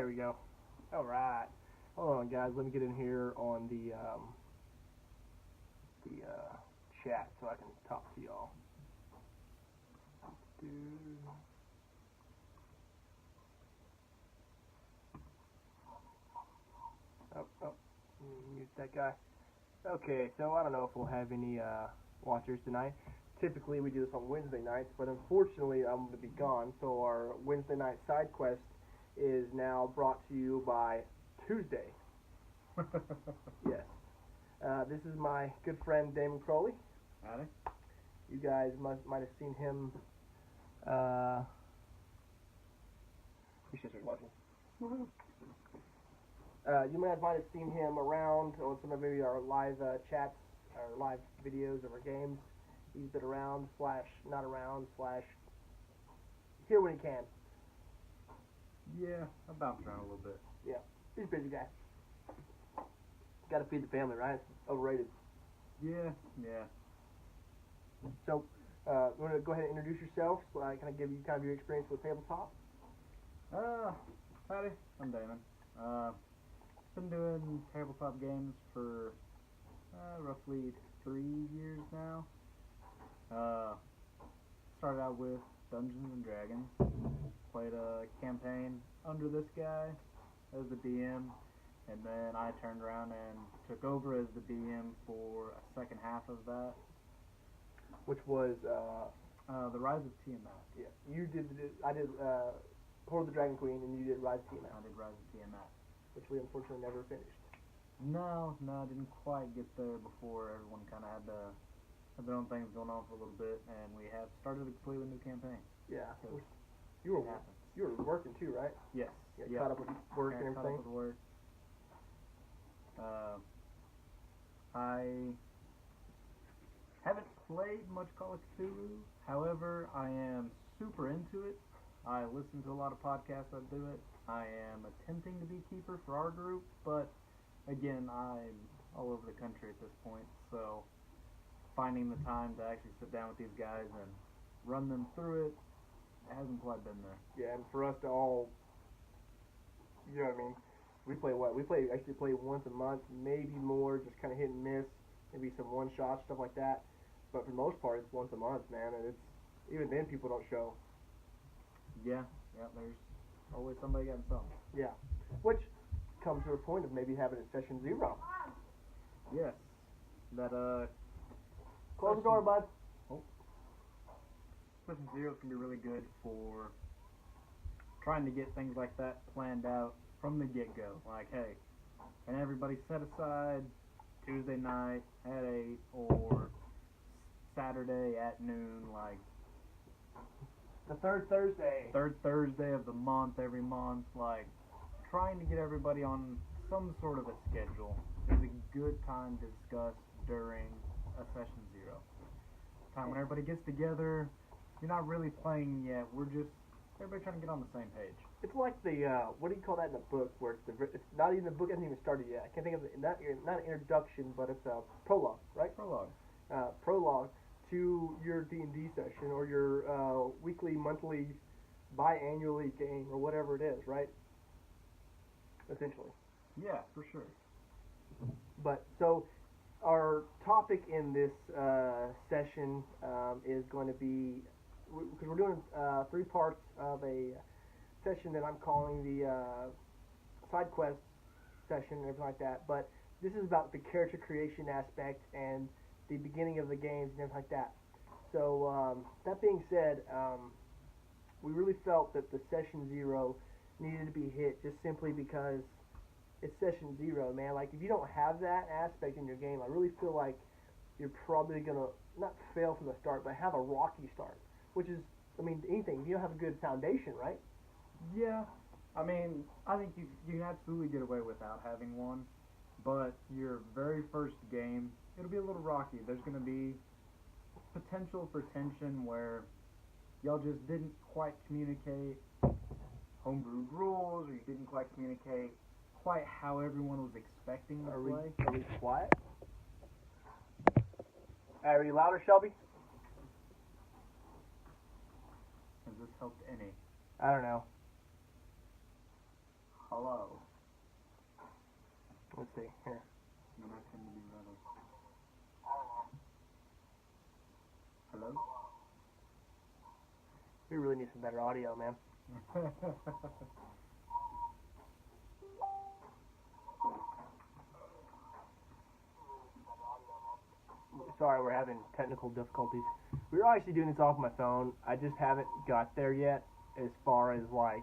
There we go. All right. Hold on, guys. Let me get in here on the chat so I can talk to y'all. Oh, mute that guy. Okay, so I don't know if we'll have any watchers tonight. Typically we do this on Wednesday nights, but unfortunately I'm going to be gone, so our Wednesday night side quest is now brought to you by Tuesday. Yes. This is my good friend Damon Crowley. Howdy. You guys might have seen him. He's just watching. You might have seen him around on some of maybe our live chats, our live videos of our games. He's been around, / not around, / here when he can. Yeah, I bounce around a little bit. Yeah, he's a busy guy. Got to feed the family, right? Overrated. Yeah. So, you want to go ahead and introduce yourself? So I kind of give you kind of your experience with tabletop. Howdy, I'm Damon. Been doing tabletop games for roughly 3 years now. Started out with Dungeons and Dragons. Played a campaign under this guy as the DM, and then I turned around and took over as the DM for a second half of that. Which was The Rise of Tiamat. Yeah, you did. I did Horde of the Dragon Queen, and you did Rise of Tiamat. I did Rise of Tiamat. Which we unfortunately never finished. No, I didn't quite get there before everyone kind of had their own things going on for a little bit, and we have started a completely new campaign. Yeah. You were working too, right? Yes. Yeah. Caught up with work and everything. Caught up with work. I haven't played much Call of Cthulhu. However, I am super into it. I listen to a lot of podcasts that do it. I am attempting to be keeper for our group, but again, I'm all over the country at this point, so finding the time to actually sit down with these guys and run them through it hasn't quite been there. Yeah, and for us to all, you know what I mean, we actually play once a month, maybe more, just kind of hit and miss, maybe some one-shots, stuff like that, but for the most part, it's once a month, man, and it's, even then people don't show. Yeah, there's always somebody getting something. Yeah, which comes to a point of maybe having a session 0. Yes, that Close the door, bud. Oh. Session 0 can be really good for trying to get things like that planned out from the get-go. Like, hey, can everybody set aside Tuesday night at 8 or Saturday at noon, like the third Thursday of the month every month, like trying to get everybody on some sort of a schedule is a good time to discuss during a session 0. Time when everybody gets together, you're not really playing yet, we're just everybody trying to get on the same page. It's like the, what do you call that in the book, where it's not even the book hasn't even started yet. I can't think of it, not an introduction, but it's a prologue, right? Prologue to your D&D session, or your weekly, monthly, biannually game, or whatever it is, right? Essentially. Yeah, for sure. But, so, our topic in this session is going to be, because we're doing 3 parts of a session that I'm calling the side quest session and everything like that, but this is about the character creation aspect and the beginning of the games and everything like that. So, that being said, we really felt that the session 0 needed to be hit just simply because it's session 0, man. Like, if you don't have that aspect in your game, I really feel like you're probably going to not fail from the start, but have a rocky start, which is, I mean, anything. You don't have a good foundation, right? Yeah, I mean, I think you can absolutely get away without having one, but your very first game, it'll be a little rocky. There's going to be potential for tension where y'all just didn't quite communicate homebrewed rules, or you didn't quite communicate quite how everyone was expecting to play. Are we quiet? Are you louder, Shelby? Has this helped any? I don't know. Hello. Let's see here. No, I tend to be rather. Hello. We really need some better audio, man. Sorry, we're having technical difficulties. We were actually doing this off my phone. I just haven't got there yet as far as, like,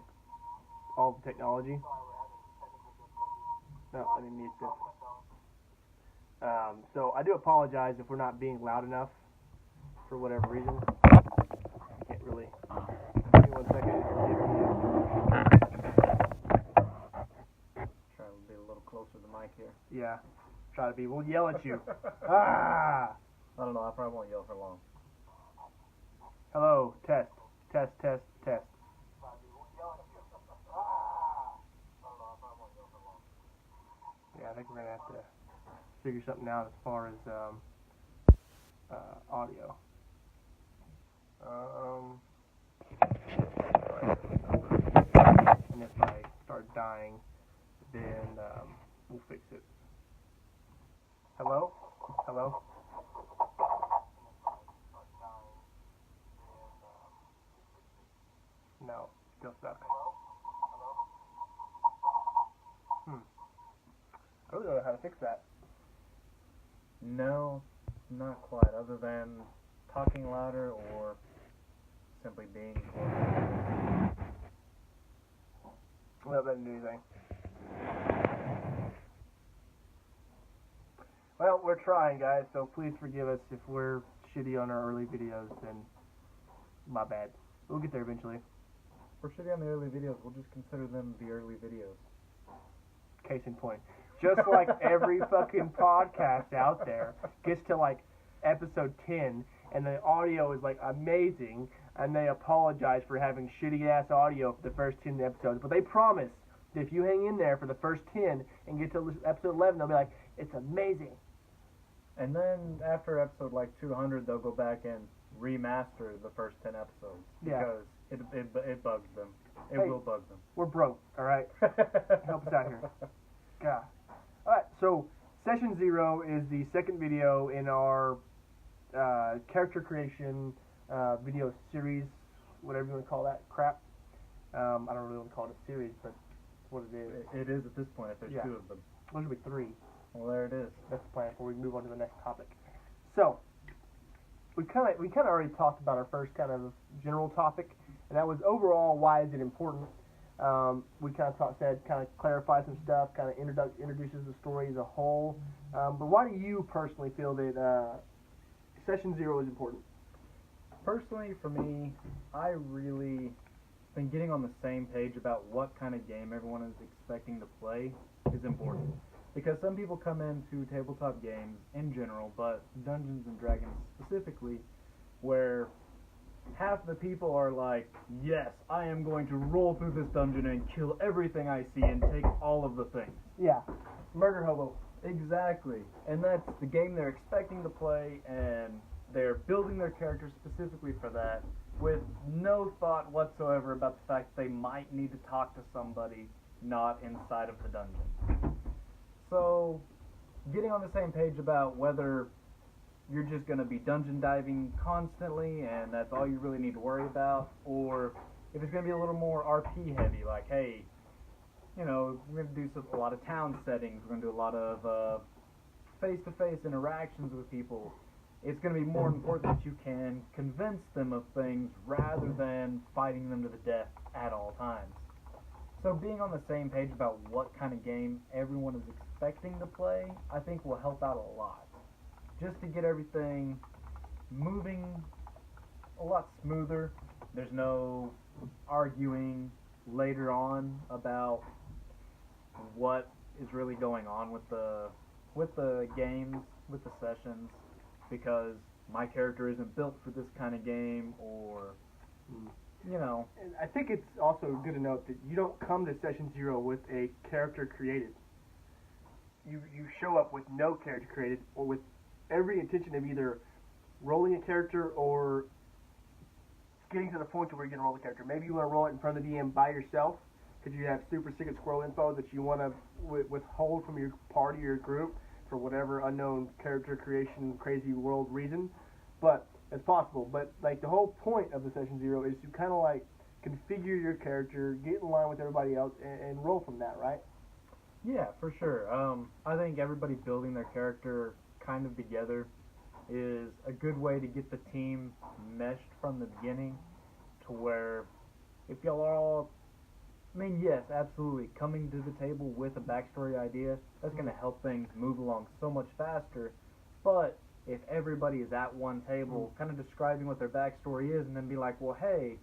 all the technology. No, let me mute this. So I do apologize if we're not being loud enough for whatever reason. I can't really. Give me 1 second. Try to be a little closer to the mic here. Yeah, try to be. We'll yell at you. Ah! I don't know. I probably won't yell for long. Hello, test, test, test, test. Yeah, I think we're gonna have to figure something out as far as audio. And if I start dying, then we'll fix it. Hello? Hello? No, still stuck. I really don't know how to fix that. No, not quite. Other than talking louder or simply being closer. Well, that doesn't do anything. Well, we're trying, guys, so please forgive us if we're shitty on our early videos, then my bad. We'll get there eventually. If we're shitty on the early videos, we'll just consider them the early videos. Case in point. Just like every fucking podcast out there gets to like episode 10 and the audio is like amazing and they apologize for having shitty ass audio for the first 10 episodes, but they promise that if you hang in there for the first 10 and get to episode 11, they'll be like, it's amazing. And then after episode like 200, they'll go back and remaster the first 10 episodes because it bugs them. It will bug them. We're broke, all right? Help us out here. God. All right, so session 0 is the second video in our character creation video series, whatever you want to call that crap. I don't really want to call it a series, but it's what it is. It is at this point if there's 2 of them. Well, there'll be 3. Well, there it is. That's the plan before we move on to the next topic. So, we kind of already talked about our first kind of general topic, and that was overall why is it important. We kind of clarify some stuff, kind of introduces the story as a whole. But why do you personally feel that session 0 is important? Personally, for me, I really think getting on the same page about what kind of game everyone is expecting to play is important. Because some people come into tabletop games in general, but Dungeons and Dragons specifically, where half the people are like, yes, I am going to roll through this dungeon and kill everything I see and take all of the things. Yeah, murder hobo. Exactly. And that's the game they're expecting to play, and they're building their characters specifically for that, with no thought whatsoever about the fact they might need to talk to somebody not inside of the dungeon. So, getting on the same page about whether you're just going to be dungeon diving constantly and that's all you really need to worry about, or if it's going to be a little more RP heavy, like, hey, you know, we're going to do a lot of town settings, we're going to do a lot of face-to-face interactions with people. It's going to be more important that you can convince them of things rather than fighting them to the death at all times. So being on the same page about what kind of game everyone is expecting to play, I think will help out a lot. Just to get everything moving a lot smoother. There's no arguing later on about what is really going on with the games, with the sessions, because my character isn't built for this kind of game, or you know. And I think it's also good to note that you don't come to session 0 with a character created. You show up with no character created, or with every intention of either rolling a character or getting to the point where you're going to roll the character. Maybe you want to roll it in front of the DM by yourself, Could you have super secret squirrel info that you want to withhold from your party or group for whatever unknown character creation, crazy world reason? But it's possible. But like the whole point of the session zero is to kind of like configure your character, get in line with everybody else, and roll from that, right? Yeah, for sure. I think everybody building their character kind of together is a good way to get the team meshed from the beginning to where if y'all are all, I mean, yes, absolutely, coming to the table with a backstory idea, that's going to help things move along so much faster. But if everybody is at one table kind of describing what their backstory is and then be like, well, hey,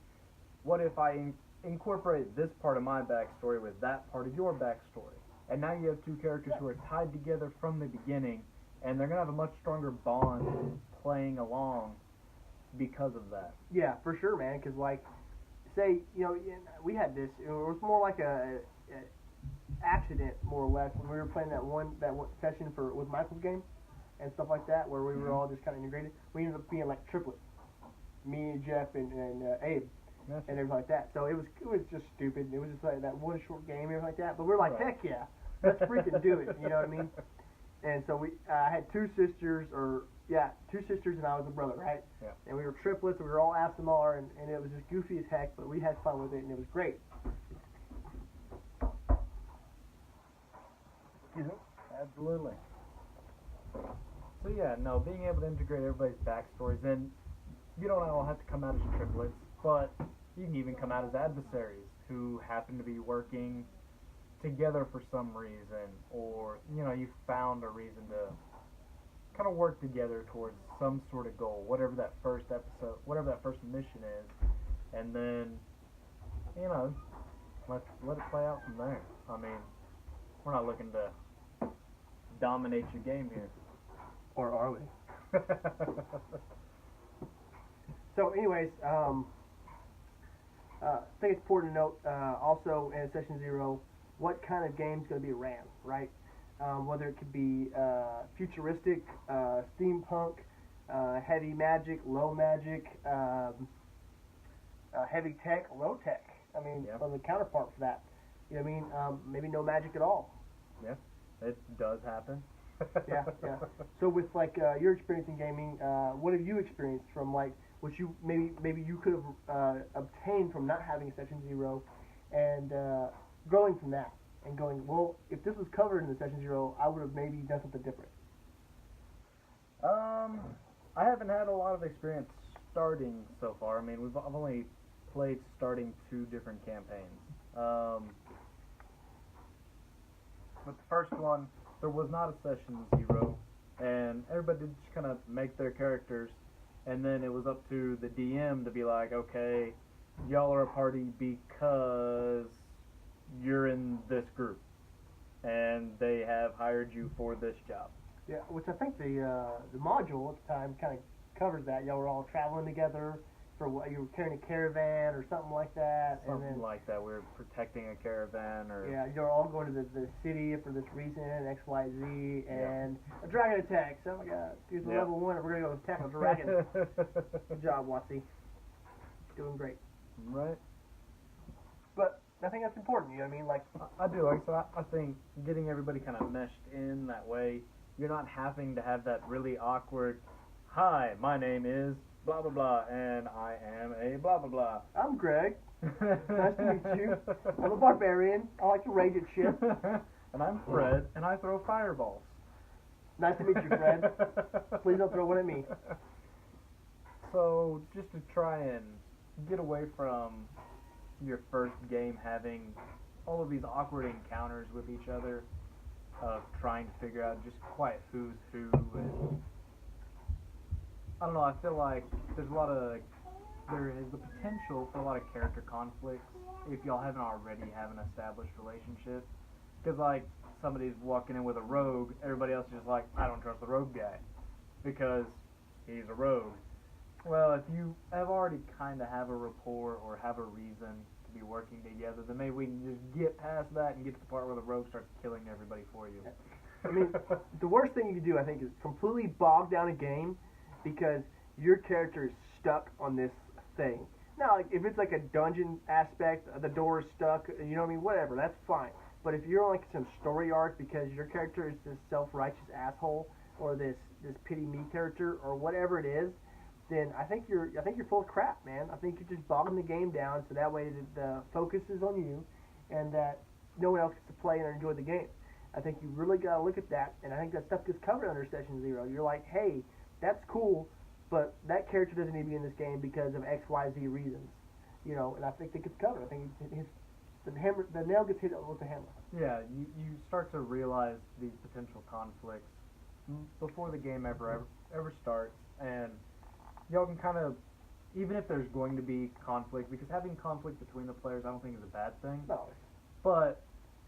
what if I incorporate this part of my backstory with that part of your backstory? And now you have two characters who are tied together from the beginning, and they're going to have a much stronger bond playing along because of that. Yeah, for sure, man. Because like, say, you know, we had this. It was more like a accident, more or less, when we were playing that one session with Michael's game and stuff like that, where we were all just kind of integrated. We ended up being like triplets, me and Jeff and Abe. That's and everything like that. So it was just stupid. It was just like that one short game and everything like that. But we're like, right. Heck yeah, let's freaking do it. You know what I mean? And so I had two sisters and I was a brother, right? Yeah. And we were triplets. We were all Asimar, and it was just goofy as heck. But we had fun with it, and it was great. Excuse me? Absolutely. So yeah, no, being able to integrate everybody's backstories, and you don't all have to come out as triplets, but you can even come out as adversaries who happen to be working together for some reason, or you know, you found a reason to kind of work together towards some sort of goal, whatever that first episode, whatever that first mission is, and then you know, let it play out from there. I mean, we're not looking to dominate your game here. Or are we? So, anyways, I think it's important to note also in session zero what kind of game is going to be ran, right? Whether it could be futuristic, steampunk, heavy magic, low magic, heavy tech, low tech. I mean, from the counterpart for that. You know what I mean? Maybe no magic at all. Yeah, it does happen. yeah. So with like your experience in gaming, what have you experienced from like what you maybe you could have obtained from not having a session zero, and growing from that and going, well, if this was covered in the session zero, I would have maybe done something different. I haven't had a lot of experience starting so far. I mean, I've only played starting 2 different campaigns. But the first one, there was not a session zero, and everybody did just kind of make their characters, and then it was up to the DM to be like, okay, y'all are a party because you're in this group, and they have hired you for this job. Yeah, which I think the module at the time kind of covers that. Y'all were all traveling together for what, you were carrying a caravan or something like that. Something like that. We were protecting a caravan, or yeah, you're all going to the city for this reason, X, Y, Z, and a dragon attacks. Oh my God! Here's the level 1, and we're gonna go attack a dragon. Good job, Watsy. Doing great. Right. But I think that's important. You know what I mean? Like I do. Like, so I think getting everybody kind of meshed in that way, you're not having to have that really awkward, hi, my name is blah blah blah, and I am a blah blah blah. I'm Greg. Nice to meet you. I'm a barbarian. I like to rage at shit. And I'm Fred, and I throw fireballs. Nice to meet you, Fred. Please don't throw one at me. So, just to try and get away from your first game having all of these awkward encounters with each other, of trying to figure out just quite who's who, and I don't know, I feel like there is the potential for a lot of character conflicts if y'all haven't already have an established relationship. Because, like, somebody's walking in with a rogue, everybody else is just like, I don't trust the rogue guy because he's a rogue. Well, if you have already kind of have a rapport or have a reason to be working together, then maybe we can just get past that and get to the part where the rogue starts killing everybody for you. I mean, the worst thing you can do, I think, is completely bog down a game because your character is stuck on this thing. Now, like, if it's like a dungeon aspect, the door is stuck, you know what I mean? Whatever, that's fine. But if you're on like some story arc because your character is this self-righteous asshole or this pity me character or whatever it is, then I think you're full of crap, man. I think you're just bogging the game down so that way the focus is on you, and that no one else gets to play and enjoy the game. I think you really got to look at that, and I think that stuff gets covered under Session Zero. You're like, hey, that's cool, but that character doesn't need to be in this game because of X, Y, Z reasons. And I think it gets covered. I think the nail gets hit with the hammer. Yeah, you start to realize these potential conflicts before the game ever starts, and y'all can kind of, even if there's going to be conflict, because having conflict between the players I don't think is a bad thing. No. But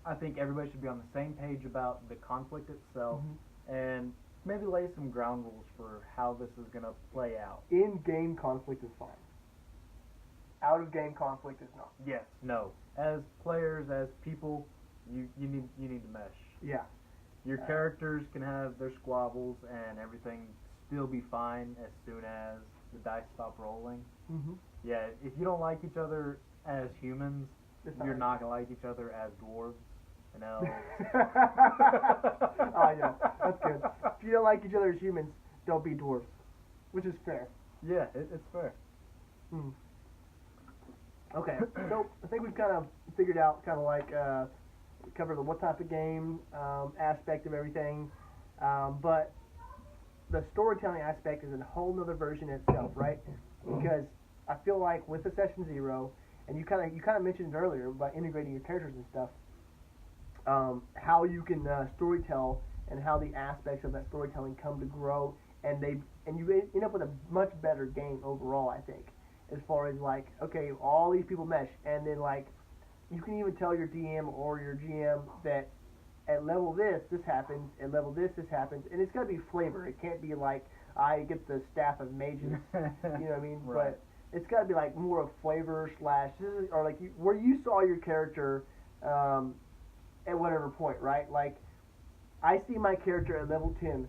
I think everybody should be on the same page about the conflict itself, and maybe lay some ground rules for how this is going to play out. In-game conflict is fine. Out-of-game conflict is not. Yes, no. As players, as people, you need to mesh. Yeah. Your characters can have their squabbles and everything still be fine as soon as the dice stop rolling. Mm-hmm. Yeah, if you don't like each other as humans, you're not going to like each other as dwarves and elves. Oh, yeah, that's good. If you don't like each other as humans, don't be dwarves, which is fair. Yeah, it's fair. Mm. Okay, so I think we've kind of figured out covered the what type of game aspect of everything, but the storytelling aspect is a whole nother version itself, right? Because I feel like with the Session Zero, and you kind of mentioned it earlier about integrating your characters and stuff, how you can storytell and how the aspects of that storytelling come to grow, and you end up with a much better game overall, I think, as far as like, okay, all these people mesh, and then like you can even tell your DM or your GM that at level this happens, at level this happens, and it's got to be flavor. It can't be like I get the staff of mages, you know what I mean? Right. But it's got to be like more of flavor or like where you saw your character at whatever point, right? Like I see my character at level 10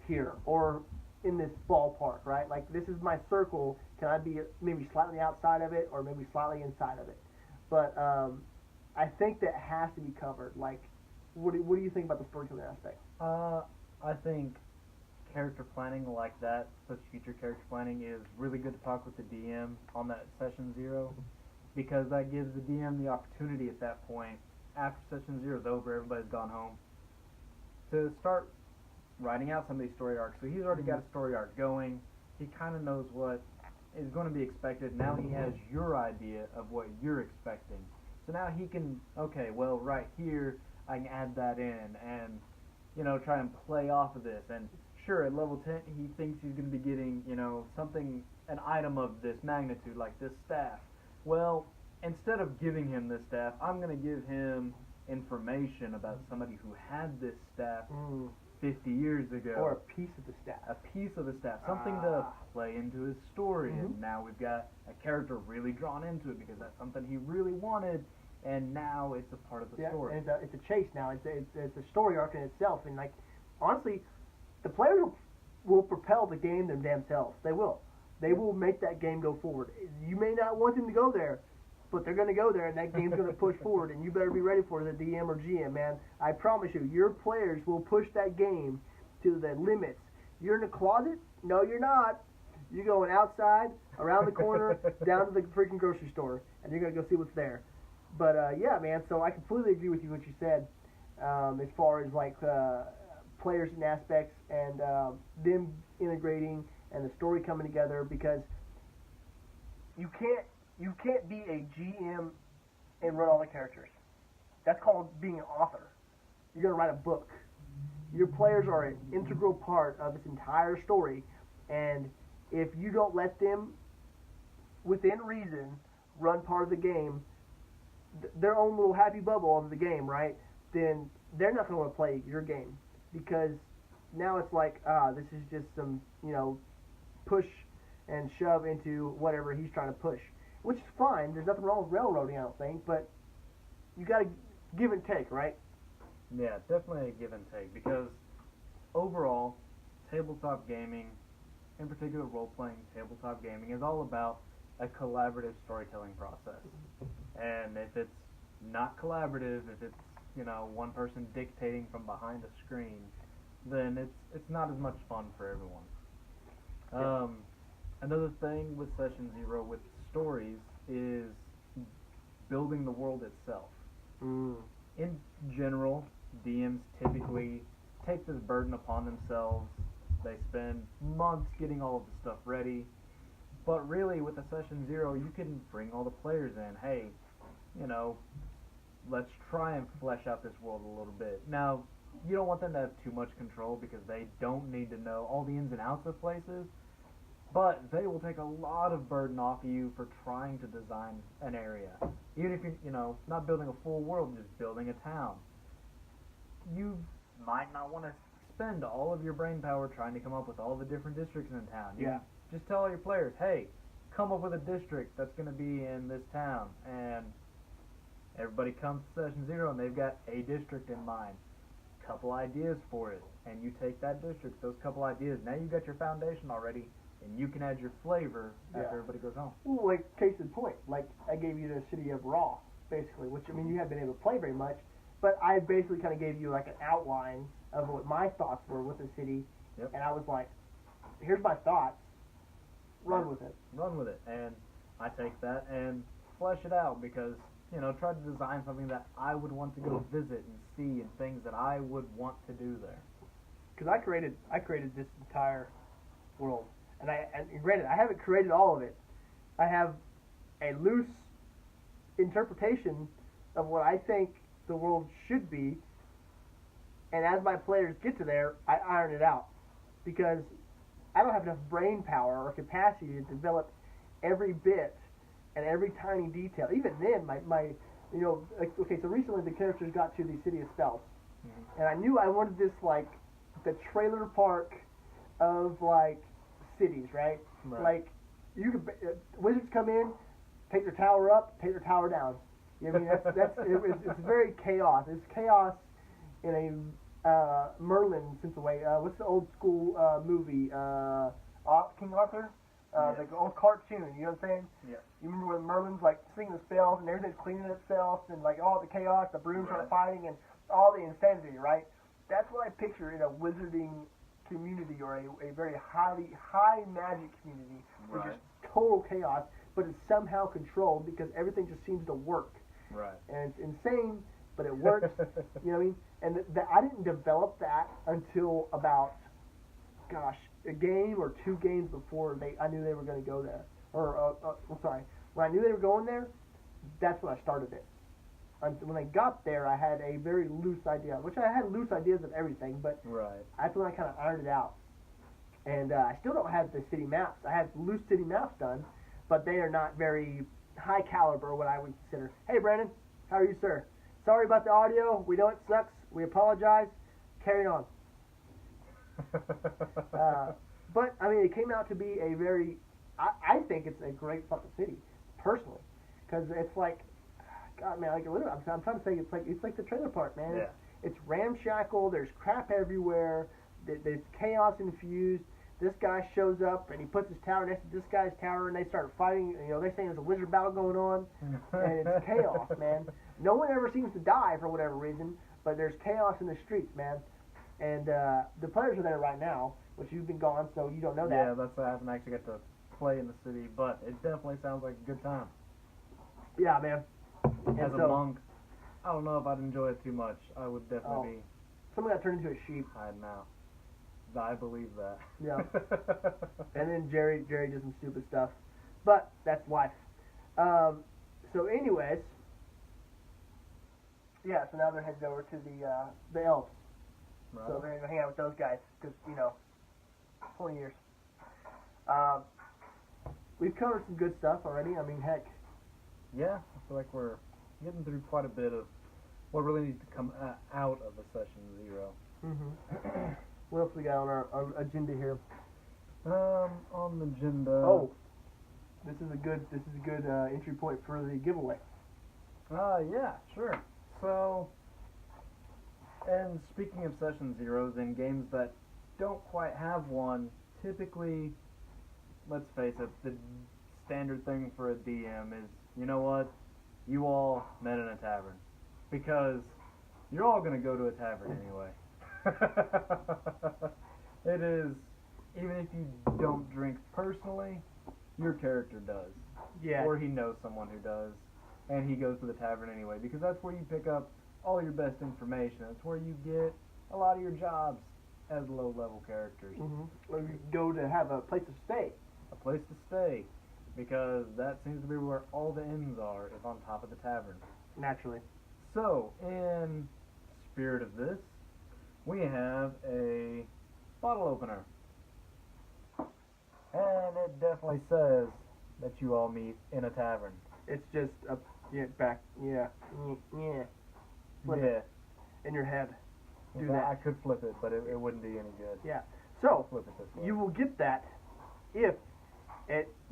here, or in this ballpark, right? Like this is my circle. Can I be maybe slightly outside of it, or maybe slightly inside of it? But I think that has to be covered. Like, what do you think about the storytelling aspect? I think character planning like that, such future character planning, is really good to talk with the DM on that Session Zero, because that gives the DM the opportunity at that point, after Session Zero is over, everybody's gone home, to start writing out some of these story arcs. So he's already got a story arc going. He kind of knows what is going to be expected. Now he has your idea of what you're expecting. So now he can, okay, well, right here, I can add that in and, try and play off of this. And sure, at level 10, he thinks he's going to be getting, something, an item of this magnitude, like this staff. Well, instead of giving him this staff, I'm going to give him information about somebody who had this staff 50 years ago. Or a piece of the staff. A piece of the staff. Something to play into his story. And now we've got a character really drawn into it because that's something he really wanted, and now it's a part of the story. And it's a chase now. It's a story arc in itself. And, like, honestly, the players will propel the game themselves. They will. They will make that game go forward. You may not want them to go there, but they're going to go there, and that game's going to push forward, and you better be ready for it as a DM or GM, man. I promise you, your players will push that game to the limits. You're in a closet? No, you're not. You're going outside, around the corner, down to the freaking grocery store, and you're going to go see what's there. But, yeah, man, so I completely agree with you what you said as far as, like, players and aspects and them integrating and the story coming together, because you can't be a GM and run all the characters. That's called being an author. You're going to write a book. Your players are an integral part of this entire story, and if you don't let them, within reason, run part of the game, their own little happy bubble of the game, right, then they're not going to want to play your game, because now it's like, this is just some, push and shove into whatever he's trying to push. Which is fine. There's nothing wrong with railroading, I don't think, but you got to give and take, right? Yeah, definitely a give and take, because overall, tabletop gaming, in particular role-playing tabletop gaming, is all about a collaborative storytelling process. And if it's not collaborative, if it's, one person dictating from behind a screen, then it's not as much fun for everyone. Yeah. Another thing with Session Zero with stories is building the world itself. Mm. In general, DMs typically take this burden upon themselves. They spend months getting all of the stuff ready. But really, with a Session Zero, you can bring all the players in. Hey, let's try and flesh out this world a little bit. Now, you don't want them to have too much control because they don't need to know all the ins and outs of places, but they will take a lot of burden off of you for trying to design an area. Even if you're, not building a full world, just building a town. You might not want to spend all of your brain power trying to come up with all the different districts in town. Yeah. Just tell all your players, hey, come up with a district that's going to be in this town, and everybody comes to Session Zero and they've got a district in mind, couple ideas for it, and you take that district, those couple ideas, now you've got your foundation already, and you can add your flavor after everybody goes home. Well, like, case in point, like, I gave you the city of Raw, basically, which, I mean, you haven't been able to play very much, but I basically kind of gave you, like, an outline of what my thoughts were with the city, and I was like, here's my thoughts, run with it. Run with it, and I take that and flesh it out, because, try to design something that I would want to go visit and see, and things that I would want to do there. Because I created this entire world. And granted, I haven't created all of it. I have a loose interpretation of what I think the world should be, and as my players get to there, I iron it out. Because I don't have enough brain power or capacity to develop every bit and every tiny detail. Even then, okay, so recently the characters got to the city of Spells, and I knew I wanted this, like, the trailer park of, like, cities, right? Like, you could wizards come in, take their tower up, take their tower down. You know what I mean? It's very chaos. It's chaos in a Merlin sense of way. What's the old school movie? King Arthur? Like the old cartoon, you know what I'm saying? Yeah. You remember when Merlin's like singing the spells and everything's cleaning itself and like all the chaos, the brooms are fighting and all the insanity, right? That's what I picture in a wizarding community or a very high magic community, which is total chaos, but it's somehow controlled because everything just seems to work. Right. And it's insane, but it works. You know what I mean? And I didn't develop that until about, a game or two games before I knew they were going to go there. I'm sorry. When I knew they were going there, that's when I started it. When I got there, I had a very loose idea, which I had loose ideas of everything, but that's when I kind of ironed it out. And I still don't have the city maps. I have loose city maps done, but they are not very high caliber, what I would consider. Hey, Brandon, how are you, sir? Sorry about the audio. We know it sucks. We apologize. Carry on. But, I mean, it came out to be a very, I think it's a great fucking city, personally. Because it's like, God, man, like, I'm trying to say it's like the trailer park, man. Yeah. It's ramshackle, there's crap everywhere, there's chaos infused. This guy shows up, and he puts his tower next to this guy's tower, and they start fighting. They're saying there's a wizard battle going on, and it's chaos, man. No one ever seems to die for whatever reason, but there's chaos in the streets, man. And the players are there right now, which you've been gone, so you don't know that. Yeah, I haven't actually got to play in the city, but it definitely sounds like a good time. Yeah, man. As a monk, I don't know if I'd enjoy it too much. I would definitely be. Someone got turned into a sheep. Hiding out. I believe that. Yeah. And then Jerry did some stupid stuff, but that's life. So, anyways, yeah. So now they're heading over to the elves. Right. So they're gonna hang out with those guys because 20 years. We've covered some good stuff already. I mean, heck. Yeah, I feel like we're getting through quite a bit of what really needs to come out of a Session Zero. Mm-hmm. What else we got on our agenda here? On the agenda. Oh, this is a good entry point for the giveaway. Yeah, sure. So, and speaking of Session Zeros and games that don't quite have one, typically, let's face it, the standard thing for a DM is, you know what? You all met in a tavern. Because you're all going to go to a tavern anyway. It is, even if you don't drink personally, your character does. Yeah. Or he knows someone who does. And he goes to the tavern anyway. Because that's where you pick up all your best information. That's where you get a lot of your jobs as low-level characters. Or you go to have a place to stay. A place to stay. Because that seems to be where all the inns are, is on top of the tavern. Naturally. So, in spirit of this, we have a bottle opener. And it definitely says that you all meet in a tavern. It's just a back. Yeah. Flip Yeah. it in your head. Do Well, that. I could flip it, but it wouldn't be any good. Yeah. So Flip it this way. you will get that if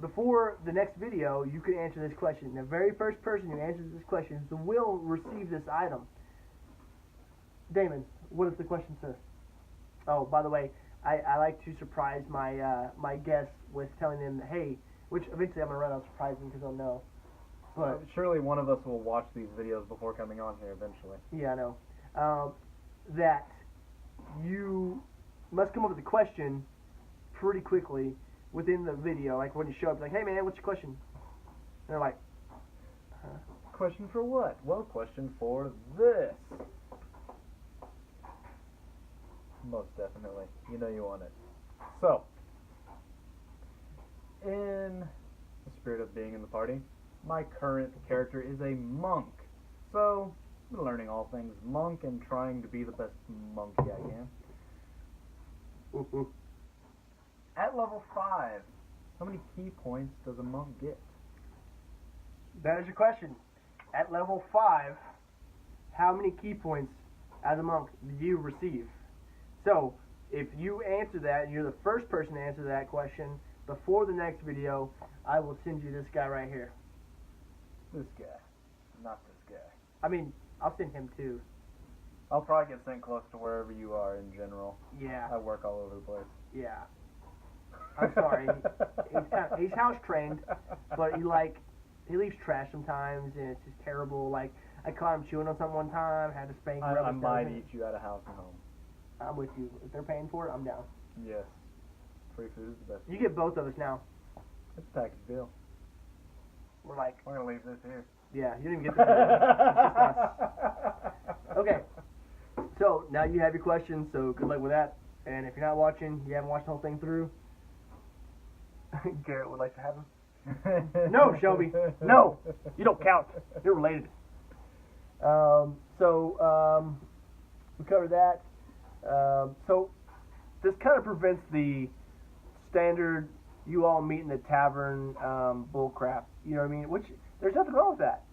before the next video you can answer this question. The very first person who answers this question will receive this item. Damon, what is the question, sir? Oh, by the way, I like to surprise my guests with telling them, hey, which eventually I'm gonna run out surprising because they'll know. But surely one of us will watch these videos before coming on here eventually. yeah, I know. That you must come up with a question pretty quickly within the video. Like when you show up, like, hey man, what's your question? And they're like, huh? Question for what? Well, question for this. Most definitely. You know you want it. So, in the spirit of being in the party, my current character is a monk. So, I'm learning all things monk and trying to be the best monkey I can. At level 5, how many key points does a monk get? That is your question. At level 5, how many key points as a monk do you receive? So, if you answer that, and you're the first person to answer that question before the next video, I will send you this guy right here. This guy. Not this guy. I mean, I'll send him too. I'll probably get sent close to wherever you are in general. Yeah. I work all over the place. Yeah. I'm sorry. He's house trained, but he leaves trash sometimes, and it's just terrible. Like, I caught him chewing on something one time, had to spank him. I might eat you out of house and home. I'm with you. If they're paying for it, I'm down. Yes. Free food is the best. You get both of us now. It's a package deal. We're like, We're going to leave this here. yeah, you didn't even get the it's just us. Okay. So, now you have your questions, so good luck with that. And if you're not watching, you haven't watched the whole thing through, Garrett would like to have him. No, Shelby. No. You don't count. You're related. We covered that. So this kind of prevents the standard you all meet in the tavern bull crap. You know what I mean? Which there's nothing wrong with that.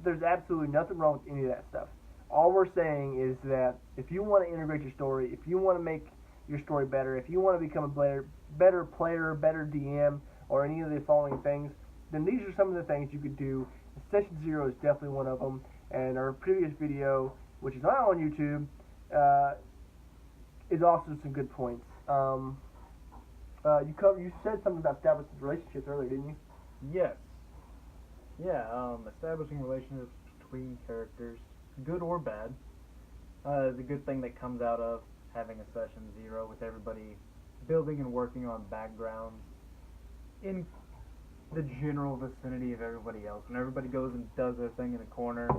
There's absolutely nothing wrong with any of that stuff. All we're saying is that if you want to integrate your story, if you want to make your story better, if you want to become a better player, better DM, or any of the following things, then these are some of the things you could do. Session 0 is definitely one of them. And our previous video, which is not on YouTube, is also some good points. You said something about establishing relationships earlier, didn't you? Yes. Yeah, establishing relationships between characters, good or bad, is a good thing that comes out of having a session 0 with everybody building and working on backgrounds in the general vicinity of everybody else. When everybody goes and does their thing in a corner,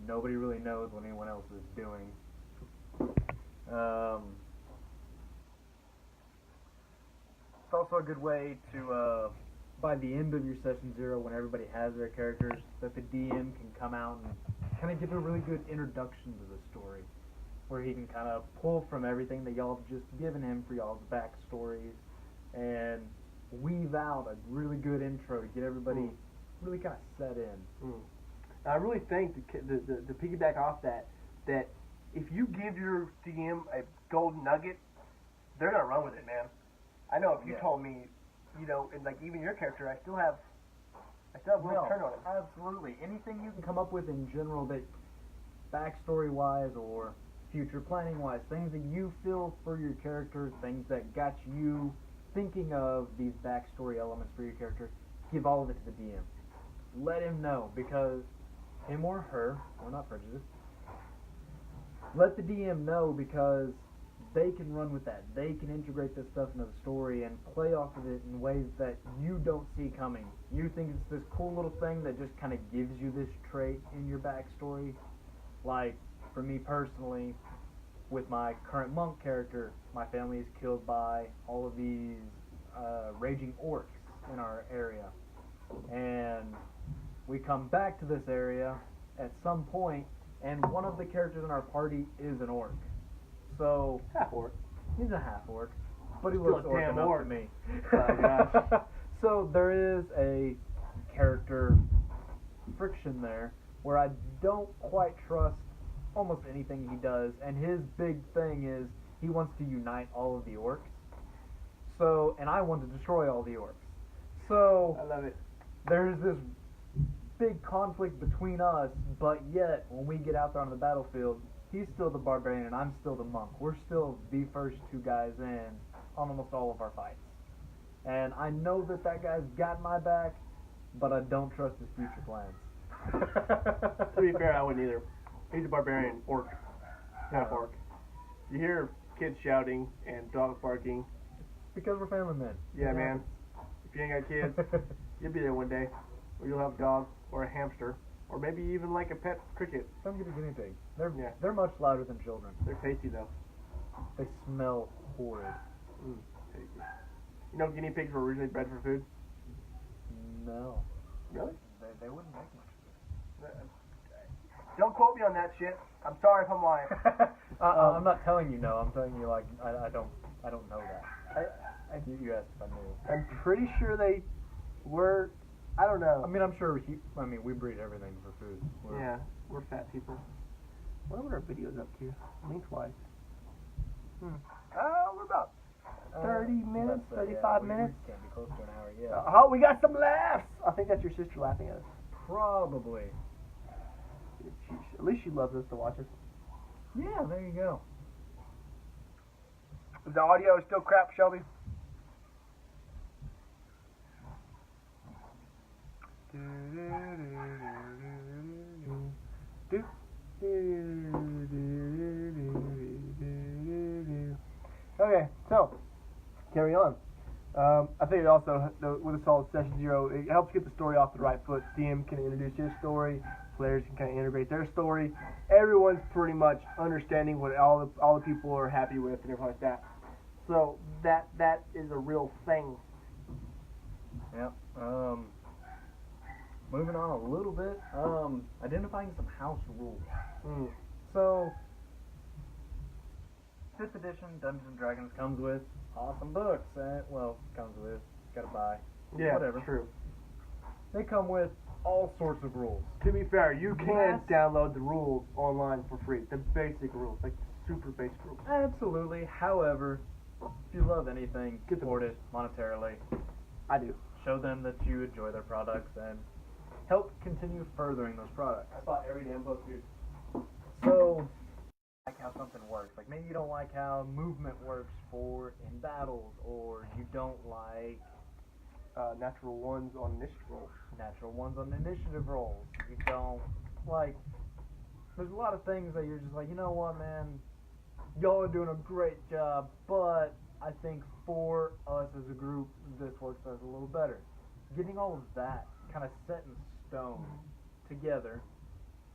nobody really knows what anyone else is doing. It's also a good way to, by the end of your session 0, when everybody has their characters, that the DM can come out and kind of give a really good introduction to the story, where he can kind of pull from everything that y'all have just given him for y'all's backstories and weave out a really good intro to get everybody really kind of set in. I really think the piggyback off that if you give your DM a golden nugget, they're gonna run with it, man. I know if you told me, you know, and like even your character, I still have one turn on it. Absolutely. Anything you can come up with in general that backstory wise or future planning wise, things that you feel for your character, things that got you thinking of these backstory elements for your character, give all of it to the DM. Let him know, because him or her, we're not prejudiced. Let the DM know, because they can run with that. They can integrate this stuff into the story and play off of it in ways that you don't see coming. You think it's this cool little thing that just kind of gives you this trait in your backstory. Like, for me personally, with my current monk character, my family is killed by all of these raging orcs in our area. And we come back to this area at some point, and one of the characters in our party is an orc. So half orc. He's a half orc, but he Still looks a orc damn enough orc. to me. Oh, gosh. So there is a character friction there where I don't quite trust almost anything he does, and his big thing is he wants to unite all of the orcs. So, and I want to destroy all the orcs. So I love it. there's this big conflict between us, but yet when we get out there on the battlefield, he's still the barbarian and I'm still the monk. We're still the first two guys in on almost all of our fights. And I know that that guy's got my back, but I don't trust his future plans. To be fair, I wouldn't either. He's a barbarian orc, half orc. You hear kids shouting and dogs barking. Because we're family men. Yeah, man. If you ain't got kids, you'll be there one day, or you'll have a dog or a hamster, or maybe even like a pet cricket. Some get a guinea pig. Yeah. They're much louder than children. They're tasty though. They smell horrid. Tasty. You know, guinea pigs were originally bred for food. No. Really? They wouldn't make much Don't quote me on that shit. I'm sorry if I'm lying. I'm not telling you no. I'm telling you like I don't know that. You asked if I knew. I'm pretty sure they were. I don't know. I mean, I'm sure we breed everything for food. We're fat people. What are our videos up to? Lengthwise. We're about 30 minutes, 35 minutes. We can't be close to an hour yet. Oh, we got some laughs. I think that's your sister laughing at us. Probably. At least she loves us to watch us. Yeah, there you go. Is the audio still crap, Shelby? Okay, so carry on. I think it also, with a solid session 0, it helps get the story off the right foot. DM can introduce his story, players can kind of integrate their story. Everyone's pretty much understanding what all the people are happy with and everything like that. So that is a real thing. Yep. Moving on a little bit. Identifying some house rules. So, 5th edition Dungeons and Dragons comes with awesome books. Comes with, gotta buy. Yeah, whatever. True. They come with all sorts of rules. To be fair, you can download the rules online for free. The basic rules, like super basic rules. Absolutely. However, if you love anything, support it monetarily. I do. Show them that you enjoy their products and help continue furthering those products. I bought every damn book, dude. So, like how something works. Like maybe you don't like how movement works in battles, or you don't like natural ones on initiative rolls. Natural ones on initiative rolls. You don't like. There's a lot of things that you're just like, you know what, man, y'all are doing a great job, but I think for us as a group, this works as a little better. Getting all of that kind of set in stone together,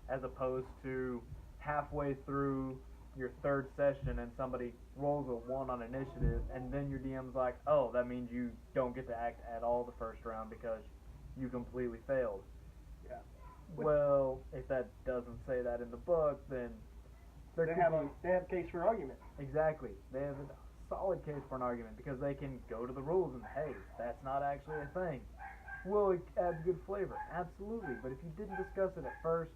as opposed to halfway through your 3rd session and somebody rolls a 1 on initiative, and then your DM's like, oh, that means you don't get to act at all the first round because you completely failed. Yeah. Well, if that doesn't say that in the book, then they have a case for argument. Exactly. They have a solid case for an argument, because they can go to the rules and, hey, that's not actually a thing. Well, it adds good flavor. Absolutely. But if you didn't discuss it at first,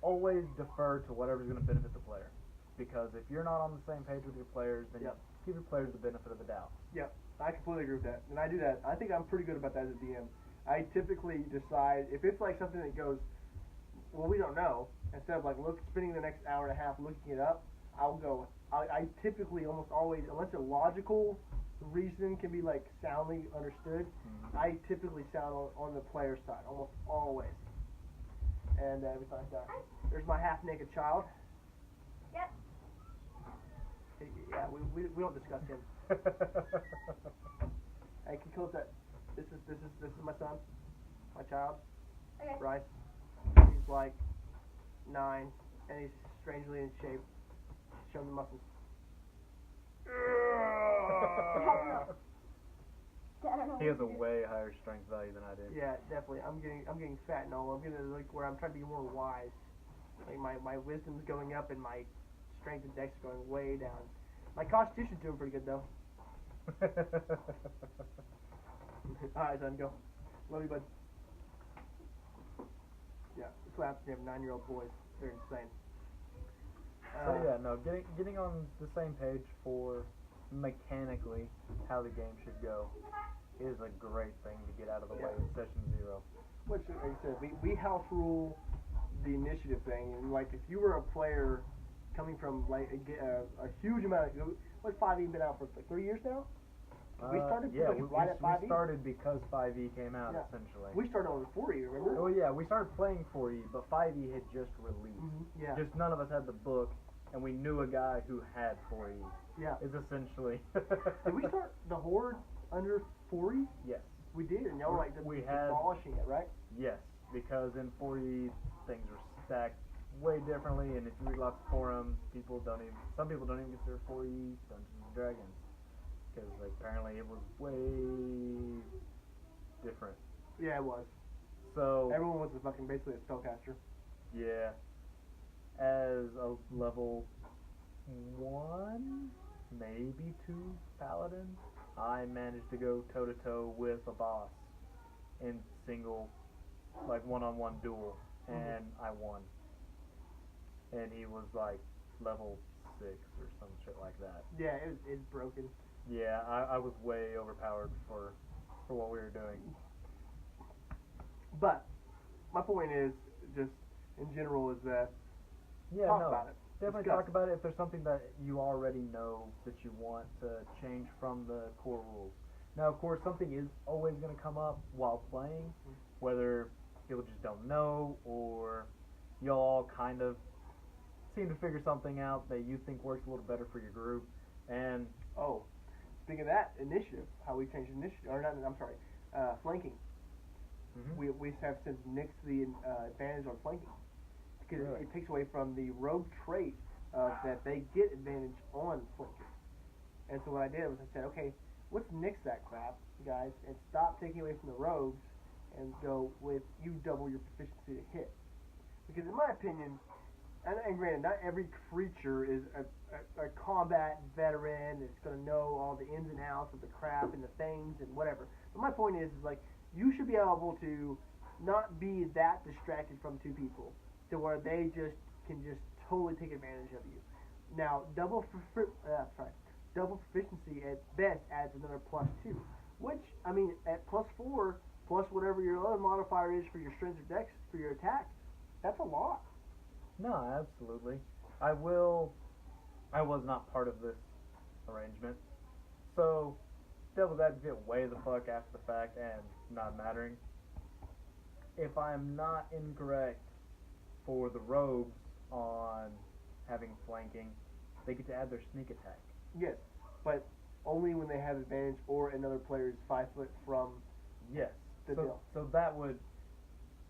always defer to whatever's going to benefit the player. Because if you're not on the same page with your players, then give your players the benefit of the doubt. Yep, I completely agree with that. And I do that. I think I'm pretty good about that as a DM. I typically decide, if it's like something that goes, well, we don't know, instead of like spending the next hour and a half looking it up, I'll go. I typically almost always, unless it's logical, reason can be like soundly understood, I typically sound on the player side almost always, and everything like that. There's my half-naked child. Yep. Yeah, we don't discuss him. Hey, can you close that? This is my son, my child, Okay. Bryce. He's like 9, and he's strangely in shape. Show him the muscles. I don't know He has a what to do. way higher strength value than I do. Yeah, definitely. I'm getting fat and all. I'm getting like where I'm trying to be more wise. Like my wisdom's going up and my strength and dex are going way down. My constitution's doing pretty good though. Alright, son, go. Love you, bud. Yeah, that's what happens to have 9-year-old boys. They're insane. So yeah, no, getting on the same page for mechanically how the game should go is a great thing to get out of the way in session 0. Which, like I said, we house rule the initiative thing, and like if you were a player coming from like a huge amount of, what's 5e been out for like 3 years now? We started right at 5e. We started because 5e came out, Yeah. essentially. We started on 4e, remember? Oh yeah, we started playing 4e, but 5e had just released. Yeah. Just none of us had the book, and we knew a guy who had 4e. Yeah. Is essentially. Did we start the Horde under 4e? Yes. We did, and y'all were like We had- demolishing it, right? Yes, because in 4e things were stacked way differently, and if you read lots of forums, some people don't even consider 4e Dungeons and Dragons, because like apparently it was way different. Yeah, it was. So Everyone was basically a spellcaster. yeah, as a level 1, maybe 2 paladin, I managed to go toe to toe with a boss in single, like one-on-one duel, and I won. And he was like level 6 or some shit like that. Yeah, it's broken. Yeah, I was way overpowered for what we were doing. But my point is just in general is that Yeah, talk no, about it. definitely Discuss talk about it if there's something that you already know that you want to change from the core rules. Now, of course, something is always going to come up while playing, whether people just don't know or y'all all kind of seem to figure something out that you think works a little better for your group. And Oh, speaking of that, initiative, how we changed initiative, or not, I'm sorry, flanking. We have since nixed the advantage on flanking because Really? it takes away from the rogue trait that they get advantage on flanking. And so what I did was I said, okay, let's nix that crap, guys, and stop taking away from the rogues and go with you double your proficiency to hit. Because in my opinion, and granted, not every creature is a combat veteran that's going to know all the ins and outs of the crap and the things and whatever. But my point is like, you should be able to not be that distracted from 2 people to where they can totally take advantage of you. Now, double proficiency at best adds another +2, which, I mean, at +4 plus whatever your other modifier is for your strength or dex for your attack, that's a lot. no, absolutely. I was not part of this arrangement, so devil's advocate way the fuck after the fact and not mattering. If I'm not incorrect, for the rogues on having flanking, they get to add their sneak attack. Yes, but only when they have advantage or another player is 5 foot from Yes. the deal. So that would,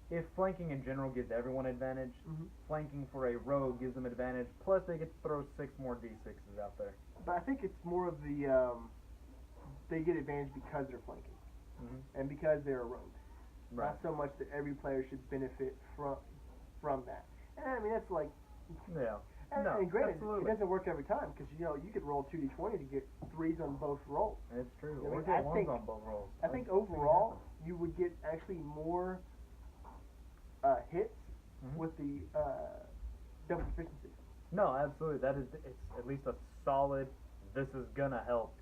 if flanking in general gives everyone advantage, flanking for a rogue gives them advantage, plus they get to throw 6 more d6s out there. But I think it's more of the they get advantage because they're flanking and because they're a rogue. Right. Not so much that every player should benefit from that. And I mean that's like, Yeah. and, No, and granted, absolutely. it doesn't work every time because you could roll 2d20 to get 3s on both rolls. It's true. I Or mean, get I ones think- on both rolls. I think overall you would get actually more hits with the double proficiency. No, absolutely. It's at least a solid, this is gonna help.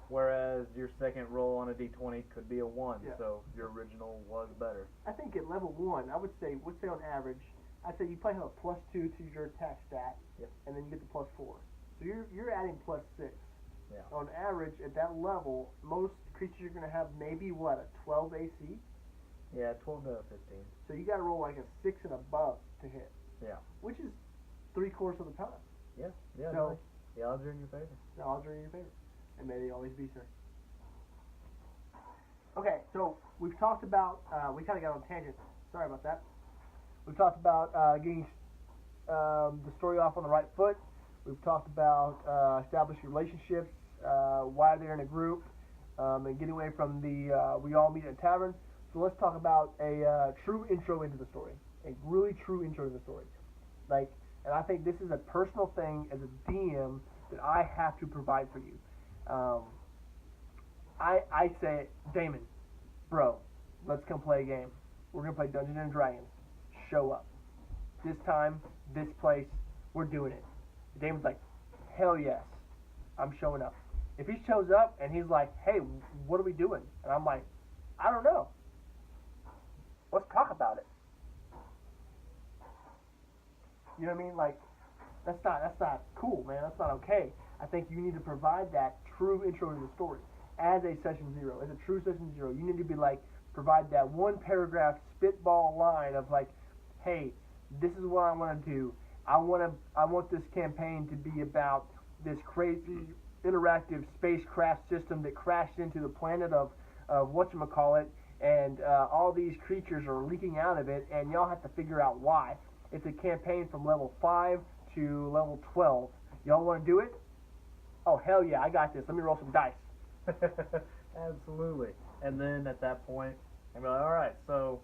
Whereas your second roll on a d20 could be a 1, Yeah. so your original was better. I think at level 1, I would say on average, I'd say you probably have a +2 to your attack stat, Yep. and then you get the +4. So you're adding +6 Yeah. On average, at that level, most creatures are going to have maybe, what, a 12 AC? Yeah, 12 to 15. So you got to roll like a 6 and above to hit. Yeah. Which is 3/4 of the time. Yeah. Yeah. So, No, the odds are in your favor. The odds are in your favor. And may they always be, sir. Okay, so we've talked about, we kind of got on a tangent. Sorry about that. We've talked about getting the story off on the right foot. We've talked about establishing relationships, why they're in a group, and getting away from the we all meet at a tavern. So let's talk about a true intro into the story. A really true intro to the story. Like, and I think this is a personal thing as a DM that I have to provide for you. I say, Damon, bro, let's come play a game. We're going to play Dungeons and Dragons. Show up. This time, this place, we're doing it. Damon's like, hell yes, I'm showing up. If he shows up and he's like, hey, what are we doing? And I'm like, I don't know. Let's talk about it. You know what I mean? Like, that's not cool, man. That's not okay. I think you need to provide that true intro to the story as a session zero, as a true session zero. You need to be like, provide that one paragraph spitball line of like, hey, this is what I want to do. I want this campaign to be about this crazy interactive spacecraft system that crashed into the planet of whatchamacallit, and all these creatures are leaking out of it, and y'all have to figure out why. It's a campaign from level 5 to level 12. Y'all want to do it? Oh, hell yeah, I got this. Let me roll some dice. Absolutely. And then at that point, I'm like, all right, so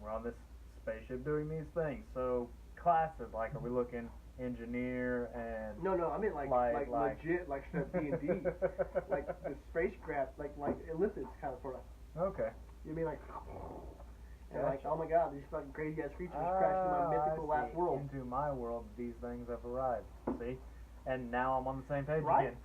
we're on this spaceship doing these things. So classes, like, are we looking engineer and No, I mean like legit, like D&D, like the spacecraft, like illicit kind of sort of. Okay. You mean like, and Gotcha. like, oh my god, these fucking crazy ass creatures crashed into my mythical I last see. world. Into my world, these things have arrived. See? And now I'm on the same page Right? again.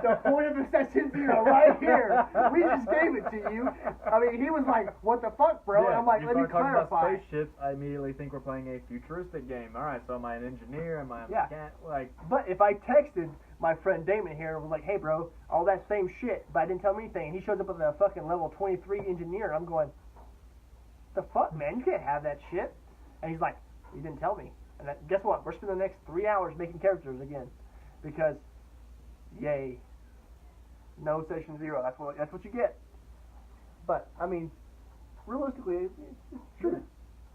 The point of the session zero right here. We just gave it to you. I mean, he was like, what the fuck, bro? Yeah, and I'm like, you let me start talking about clarify. spaceships, I immediately think we're playing a futuristic game. All right, so am I an engineer? Am I a Yeah. mechanic? Like, But if I texted my friend Damon here and was like, hey, bro, all that same shit, but I didn't tell him anything, and he shows up with a fucking level 23 engineer, I'm going, the fuck, man? You can't have that shit. And he's like, you didn't tell me. And guess what? We're spending the next 3 hours making characters again. Because, yay, no session zero. That's what you get. But, I mean, realistically, it's true.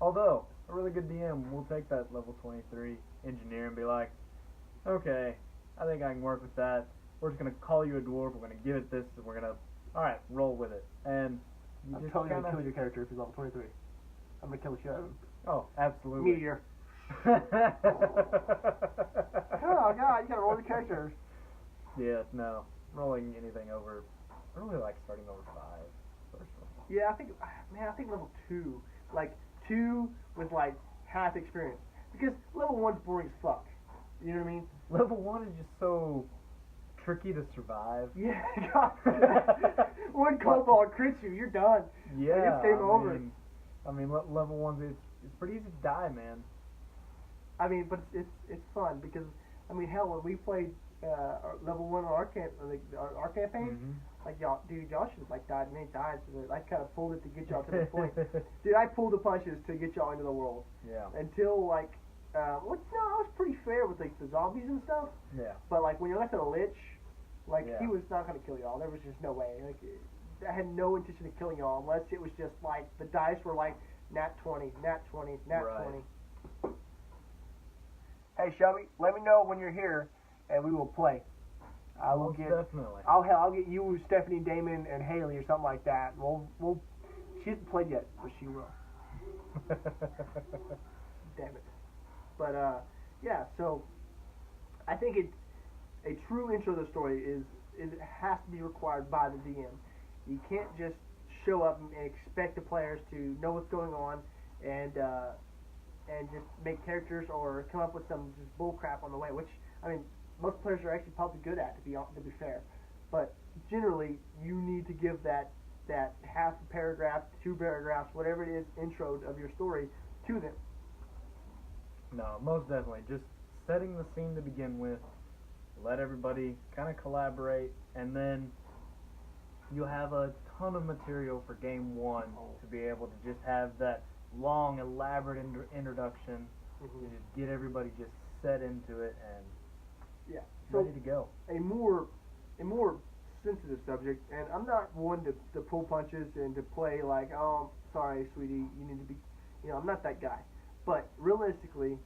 although a really good DM will take that level 23 engineer and be like, okay, I think I can work with that. We're just gonna call you a dwarf. We're gonna give it this, and we're gonna, all right, roll with it. And you I'm just totally going to kinda- kill your character if he's level 23. I'm going to kill the shit out of him. Oh, absolutely. Meteor. Oh, God, you got to roll the characters. Yeah, no. Rolling anything over, I really like starting over 5, personally. Yeah, I think level 2. Like, 2 with, like, half experience. Because level 1's boring as fuck. You know what I mean? Level 1 is just so tricky to survive. Yeah, God. One kobold crits you, you're done. Yeah, it's game over. I mean, level 1's, it's pretty easy to die, man. I mean, but it's fun because, I mean, hell, when we played level 1 on our campaign, like y'all should have like died many times. I kind of pulled it to get y'all to this point. Dude, I pulled the punches to get y'all into the world. Yeah. Until like, I was pretty fair with like the zombies and stuff. Yeah. But like when you're left at a lich, like Yeah. he was not gonna kill y'all. There was just no way. Like I had no intention of killing y'all unless it was just like the dice were like nat 20, nat 20, nat Right. 20. Hey Shelby, let me know when you're here, and we will play. I will Most get. definitely. I'll get you, Stephanie, Damon, and Haley, or something like that. We'll. She hasn't played yet, but she will. Damn it. But yeah. So I think a true intro to the story is it has to be required by the DM. You can't just show up and expect the players to know what's going on and just make characters or come up with some just bull crap on the way. Which I mean, most players are actually probably good at, to be fair. But generally, you need to give that half a paragraph, 2 paragraphs, whatever it is, intro of your story to them. No, most definitely. Just setting the scene to begin with, let everybody kind of collaborate, and then you'll have a ton of material for game one to be able to just have that long, elaborate introduction to just get everybody just set into it and ready to go. A more sensitive subject, and I'm not one to pull punches and to play like, oh, sorry, sweetie, you need to be, I'm not that guy. But realistically,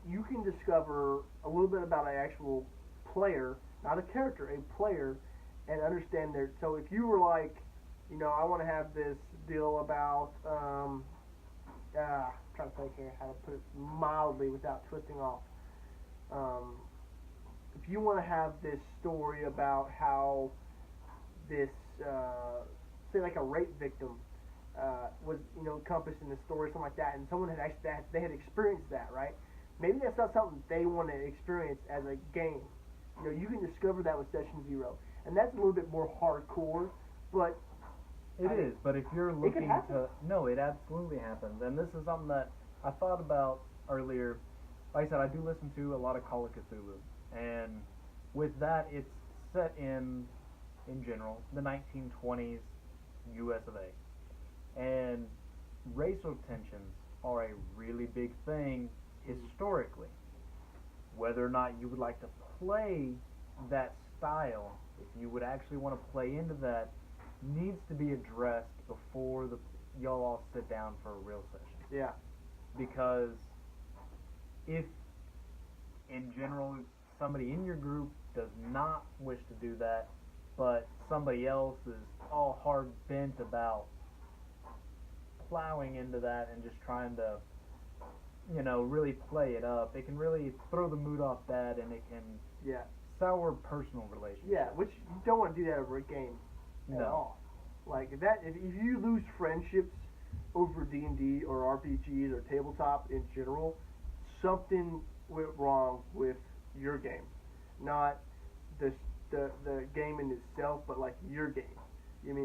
you can discover a little bit about an actual player, not a character, a player, and understand their. So if you were like, I want to have this deal about, I'm trying to think here how to put it mildly without twisting off. If you want to have this story about how this, say like a rape victim, was encompassed in the story, something like that, and someone had actually they had experienced that, right? Maybe that's not something they want to experience as a game. You can discover that with Session 0, and that's a little bit more hardcore, but it is. But if you're looking to, no, it absolutely happens, and this is something that I thought about earlier. Like I said, I do listen to a lot of Call of Cthulhu, and with that, it's set in general, the 1920s U.S. of A. And racial tensions are a really big thing historically. Whether or not you would like to play that style, if you would actually want to play into that, needs to be addressed before y'all all sit down for a real session. Yeah. Because if, in general, somebody in your group does not wish to do that, but somebody else is all hard bent about plowing into that and just trying to, really play it up, it can really throw the mood off bad, and it can sour personal relationships. Yeah, which you don't want to do that over a game at all. Like if you lose friendships over D&D or RPGs or tabletop in general, something went wrong with your game, not the game in itself, but like your game.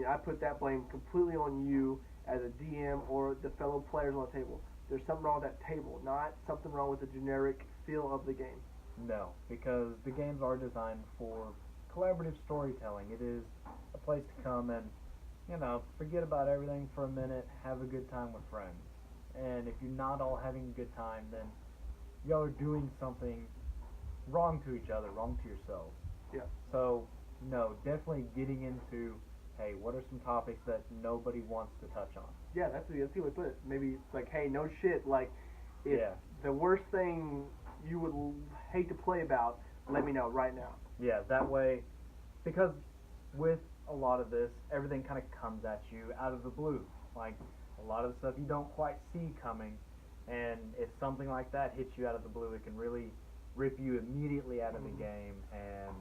I put that blame completely on you as a DM or the fellow players on the table. There's something wrong with that table, not something wrong with the generic feel of the game. No, because the games are designed for collaborative storytelling. It is a place to come and, forget about everything for a minute, have a good time with friends. And if you're not all having a good time, then y'all are doing something wrong to each other, wrong to yourselves. Yeah. So, no, definitely getting into, hey, what are some topics that nobody wants to touch on? Yeah, that's the way to put it. Maybe it's like, hey, no shit, like, if the worst thing you would hate to play about, let me know right now. Yeah, that way, because with a lot of this, everything kind of comes at you out of the blue. Like, a lot of the stuff you don't quite see coming, and if something like that hits you out of the blue, it can really rip you immediately out of the game, and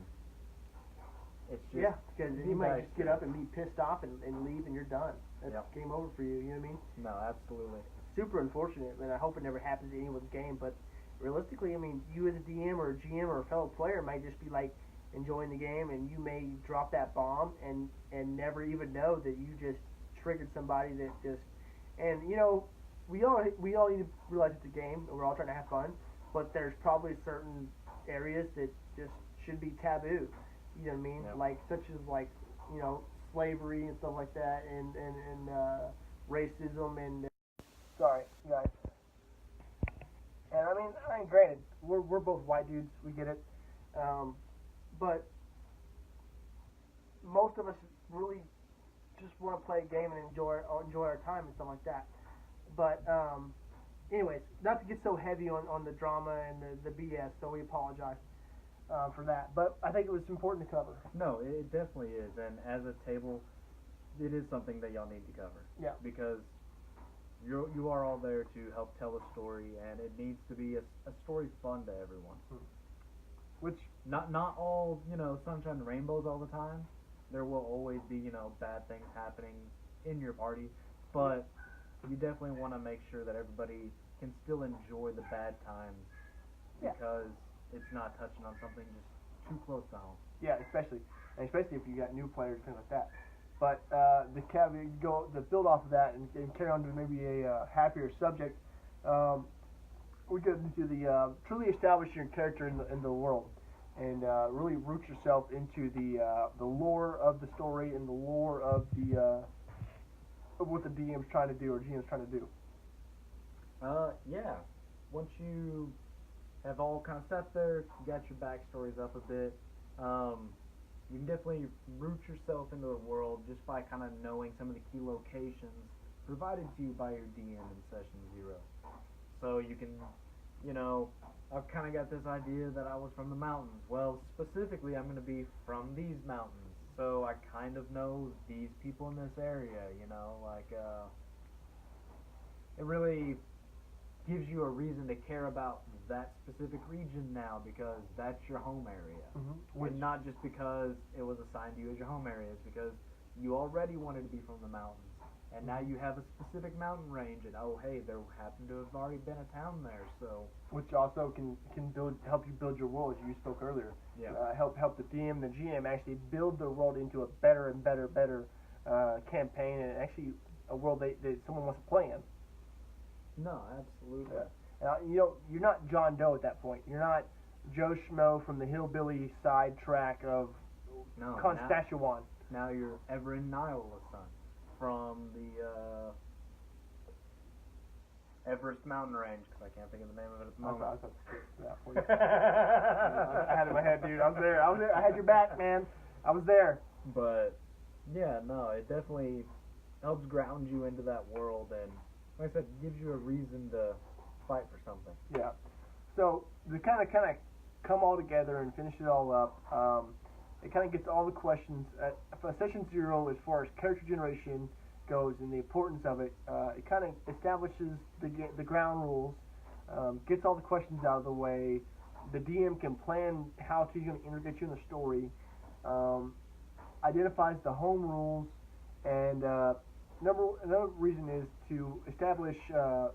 it's just... because you might just get up and be pissed off and leave, and you're done. That's game over for you, you know what I mean? No, absolutely. Super unfortunate, and I hope it never happens to anyone's game, but realistically, you as a DM or a GM or a fellow player might just be like enjoying the game, and you may drop that bomb and never even know that you just triggered somebody that just... And, we all need to realize it's a game, and we're all trying to have fun, but there's probably certain areas that just should be taboo. You know what I mean? Yep. Like, such as, like, slavery and stuff like that, and racism, and... Sorry, guys. And, granted, we're both white dudes, we get it. But most of us really just want to play a game and enjoy our time and stuff like that. But, anyways, not to get so heavy on the drama and the BS, so we apologize for that. But I think it was important to cover. No, it definitely is, and as a table, it is something that y'all need to cover. Yeah. Because you are all there to help tell a story, and it needs to be a story fun to everyone. Which not all sunshine and rainbows all the time. There will always be bad things happening in your party, but you definitely want to make sure that everybody can still enjoy the bad times because it's not touching on something just too close to home. Yeah, especially if you got new players, things like that. But the build off of that and carry on to maybe a happier subject. We get into the truly establish your character in the world. and really root yourself into the lore of the story and the lore of of what the DM's trying to do or GM's trying to do. Yeah. Once you have all kind of sat there, you got your backstories up a bit, you can definitely root yourself into the world just by kind of knowing some of the key locations provided to you by your DM in Session 0. So you can, I've kind of got this idea that I was from the mountains. Well, specifically, I'm going to be from these mountains. So I kind of know these people in this area, it really gives you a reason to care about that specific region now because that's your home area. Mm-hmm. And not just because it was assigned to you as your home area, it's because you already wanted to be from the mountains. And now you have a specific mountain range, and hey, there happened to have already been a town there, so. Which also can help you build your world, as you spoke earlier. Yeah. Help the DM, the GM actually build the world into a better and better campaign, and actually a world that someone wants to play in. No, absolutely. You're not John Doe at that point. You're not Joe Schmo from the hillbilly side track of Constitution. Now you're Everin Niles' son from the Everest mountain range, because I can't think of the name of it at the moment. I thought that for you. I had it in my head, dude. I was there. I had your back, man. I was there. But yeah, no, it definitely helps ground you into that world, and like I said, gives you a reason to fight for something. Yeah. So to kind of come all together and finish it all up, it kind of gets all the questions. For Session 0, as far as character generation goes and the importance of it, it kind of establishes the ground rules, gets all the questions out of the way. The DM can plan how he's going to integrate you in the story, identifies the home rules, and another reason is to establish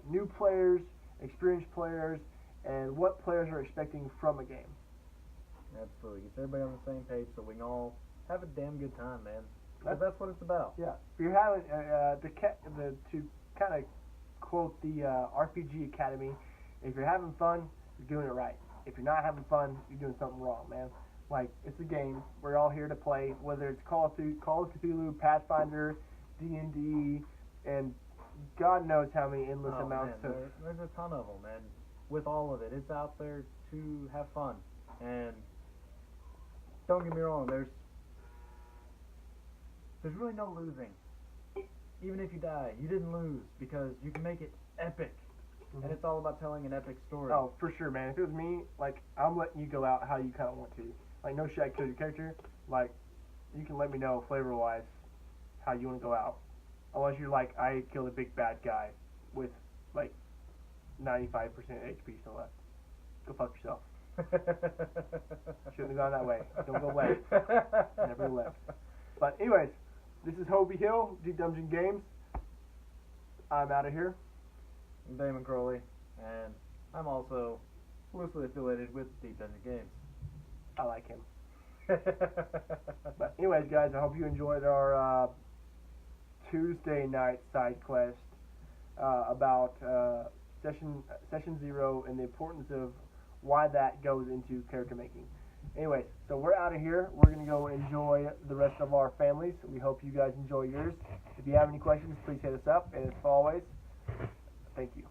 new players, experienced players, and what players are expecting from a game. Absolutely. Gets everybody on the same page so we can all have a damn good time, man. That's what it's about. Yeah. If you're having to kind of quote the RPG Academy, if you're having fun, you're doing it right. If you're not having fun, you're doing something wrong, man. Like, it's a game. We're all here to play, whether it's Call of Cthulhu, Pathfinder, D&D, and God knows how many endless amounts of... There's a ton of them, and with all of it, it's out there to have fun. And don't get me wrong, there's really no losing. Even if you die, you didn't lose, because you can make it epic. Mm-hmm. And it's all about telling an epic story. Oh, for sure, man. If it was me, I'm letting you go out how you kind of want to. No shit, I killed your character. You can let me know flavor-wise how you want to go out. Unless you're I killed a big bad guy with 95% HP still left. Go fuck yourself. Shouldn't have gone that way. Don't go left. Never left. But anyways, this is Hobie Hill, Deep Dungeon Games. I'm out of here. I'm Damon Crowley, and I'm also loosely affiliated with Deep Dungeon Games. I like him. But anyways, guys, I hope you enjoyed our Tuesday night side quest about Session 0 and the importance of why that goes into character making. Anyways, so we're out of here. We're going to go enjoy the rest of our families. We hope you guys enjoy yours. If you have any questions, please hit us up. And as always, thank you.